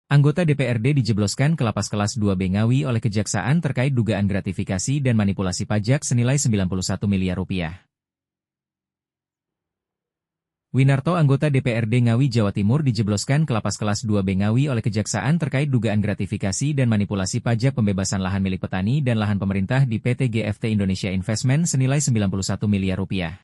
Anggota DPRD dijebloskan ke lapas kelas 2B Ngawi oleh Kejaksaan terkait dugaan gratifikasi dan manipulasi pajak senilai 91 miliar rupiah. Winarto, anggota DPRD Ngawi, Jawa Timur, dijebloskan ke lapas kelas 2B Ngawi oleh Kejaksaan terkait dugaan gratifikasi dan manipulasi pajak pembebasan lahan milik petani dan lahan pemerintah di PT GFT Indonesia Investment senilai 91 miliar rupiah.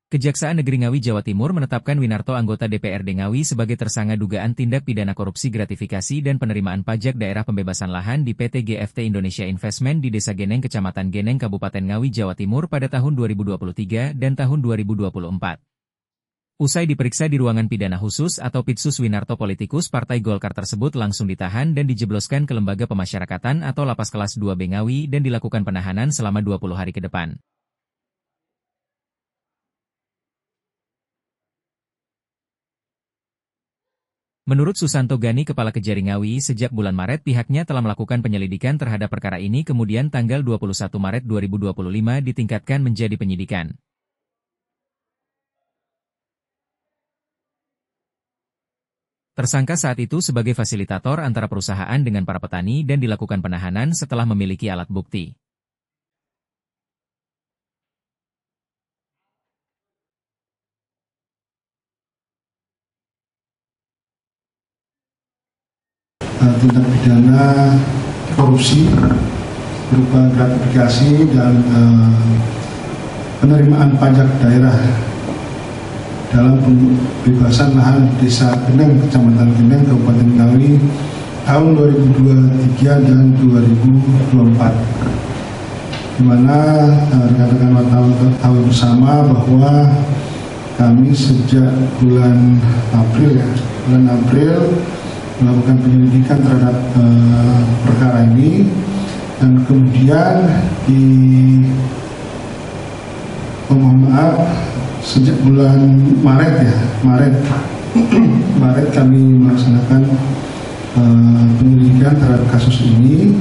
Kejaksaan Negeri Ngawi, Jawa Timur menetapkan Winarto, anggota DPRD Ngawi, sebagai tersangka dugaan tindak pidana korupsi gratifikasi dan penerimaan pajak daerah pembebasan lahan di PT GFT Indonesia Investment di Desa Geneng, Kecamatan Geneng, Kabupaten Ngawi, Jawa Timur pada tahun 2023 dan tahun 2024. Usai diperiksa di ruangan pidana khusus atau Pitsus, Winarto, politikus Partai Golkar tersebut langsung ditahan dan dijebloskan ke Lembaga Pemasyarakatan atau Lapas Kelas 2B Ngawi dan dilakukan penahanan selama 20 hari ke depan. Menurut Susanto Gani, Kepala Kejari Ngawi, sejak bulan Maret pihaknya telah melakukan penyelidikan terhadap perkara ini, kemudian tanggal 21 Maret 2025 ditingkatkan menjadi penyidikan. Tersangka saat itu sebagai fasilitator antara perusahaan dengan para petani dan dilakukan penahanan setelah memiliki alat bukti. Tindak pidana korupsi berupa gratifikasi dan penerimaan pajak daerah dalam pembebasan lahan Desa Geneng, Kecamatan Geneng, Kabupaten Ngawi tahun 2023 dan 2024, di mana rekan-rekan wartawan tahu bersama bahwa kami sejak bulan April melakukan penyelidikan terhadap perkara ini, dan kemudian sejak bulan Maret kami melaksanakan penyelidikan terhadap kasus ini,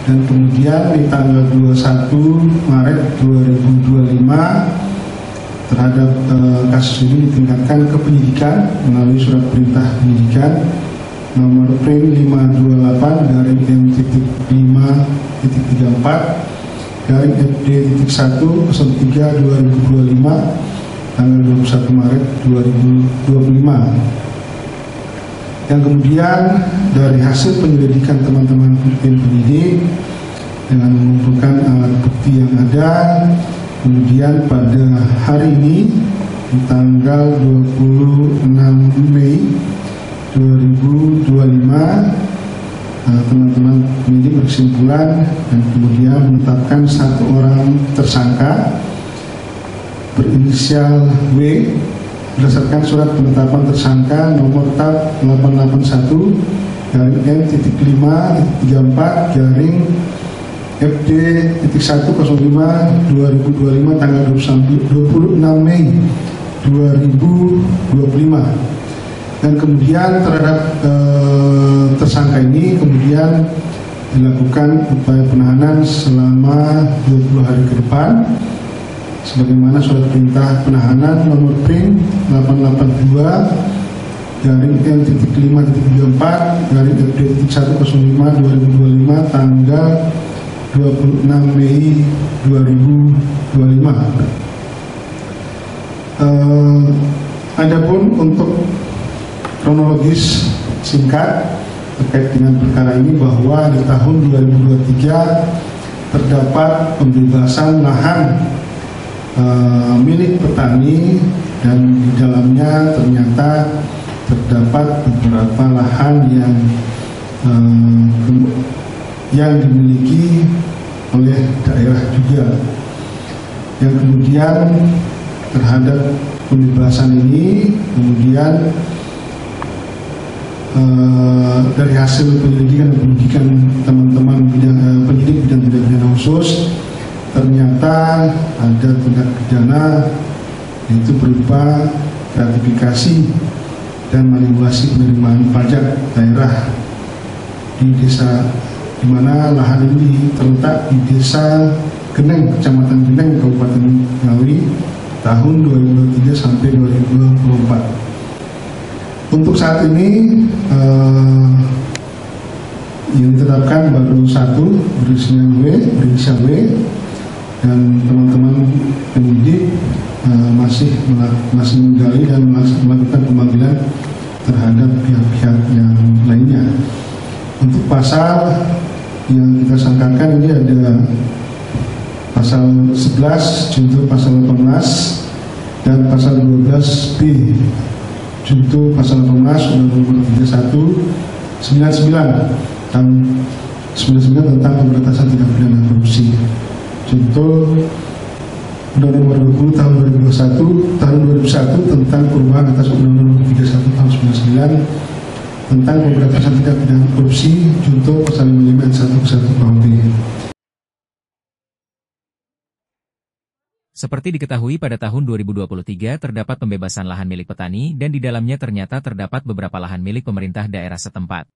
dan kemudian di tanggal 21 Maret 2025 terhadap kasus ini ditingkatkan ke penyidikan melalui surat perintah penyidikan nomor PRIN 528-M-5-34-FD.1-03-2025 tanggal 21 Maret 2025. Yang kemudian dari hasil penyelidikan teman-teman tim penyidik dengan mengumpulkan alat bukti yang ada, kemudian pada hari ini di tanggal 26 Mei 2025 teman-teman penyidik berkesimpulan dan kemudian menetapkan satu orang tersangka berinisial W berdasarkan surat penetapan tersangka nomor TAP 881-M-3-FD.105-2025 tanggal 26 Mei 2025. Dan kemudian terhadap tersangka ini kemudian dilakukan upaya penahanan selama 20 hari ke depan sebagaimana surat perintah penahanan nomor PRIN 882-5-34-FD.105-2025 tanggal 26 Mei 2025. Adapun untuk kronologis singkat terkait dengan perkara ini, bahwa di tahun 2023 terdapat pembebasan lahan milik petani, dan di dalamnya ternyata terdapat beberapa lahan yang dimiliki oleh daerah juga, yang kemudian terhadap pembebasan ini kemudian dari hasil penyelidikan dan penyidikan teman-teman penyidik bidang tindak pidana khusus, ternyata ada tindak pidana yaitu berupa gratifikasi dan manipulasi penerimaan pajak daerah di desa, di mana lahan ini terletak di Desa Geneng, Kecamatan Geneng, Kabupaten Ngawi tahun 2023 sampai 2024. Untuk saat ini yang ditetapkan baru satu berinisial W, dan teman-teman penyidik masih menggali dan melakukan pemanggilan terhadap pihak-pihak yang lainnya. Untuk pasal yang kita sangkakan ini ada pasal 11 junto pasal 18 dan pasal 12B junto pasal 18 Undang-Undang 31 99 tahun 99 tentang pemberantasan tindak pidana korupsi. Contoh Undang-Undang Nomor 20 tahun 2001 tentang perubahan atas Undang-Undang 31 tahun 99 tentang pemberantasan tindak pidana korupsi junto pasal 55 ayat 1 ke 1 KUHP. Seperti diketahui pada tahun 2023 terdapat pembebasan lahan milik petani dan di dalamnya ternyata terdapat beberapa lahan milik pemerintah daerah setempat.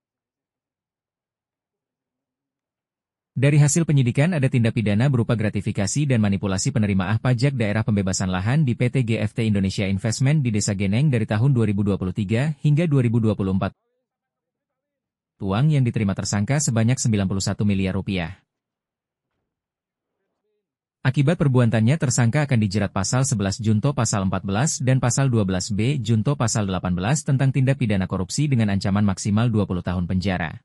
Dari hasil penyidikan ada tindak pidana berupa gratifikasi dan manipulasi penerimaan pajak daerah pembebasan lahan di PT GFT Indonesia Investment di Desa Geneng dari tahun 2023 hingga 2024. Uang yang diterima tersangka sebanyak 91 miliar rupiah. Akibat perbuatannya tersangka akan dijerat pasal 11 junto pasal 14 dan pasal 12B junto pasal 18 tentang tindak pidana korupsi dengan ancaman maksimal 20 tahun penjara.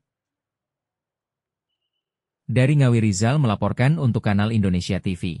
Dari Ngawi Rizal melaporkan untuk Kanal Indonesia TV.